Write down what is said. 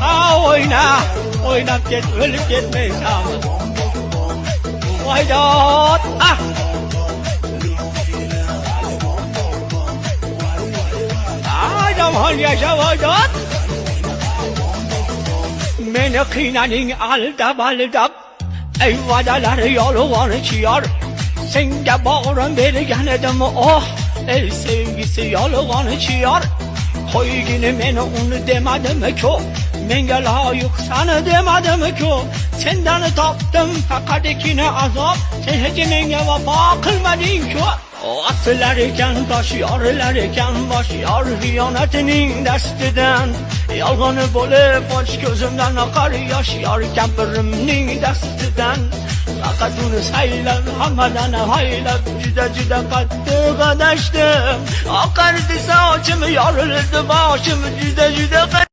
Ha oyna, oynap git, ölüp gitmeyiz ama. Vaydat, ah! Zaman yaşa vaydat. Meni qiynaning aldab aldab, ey va'dalar yolg'on chiyar. Senga bag'rim bergan edim, oh, ey sevgisi yolg'on chiyar. Qo'ygini meni uni demadimi-ku, menga loyiqsan demadimi-ku. Sendan topdim faqatgina azob, sen hech menga vafo qilmading-ku. Atlar ekan tosh, yorlar ekan bosh, yor xiyonatining dastidan. Yolg'oni bo'lib och ko'zimdan oqar yosh, yor kampirimning dastidan. Faqat uni saylab, hammadan haylab, juda qattiq adashdim. Oqardi sochim, yorildi boshim, juda qattiq.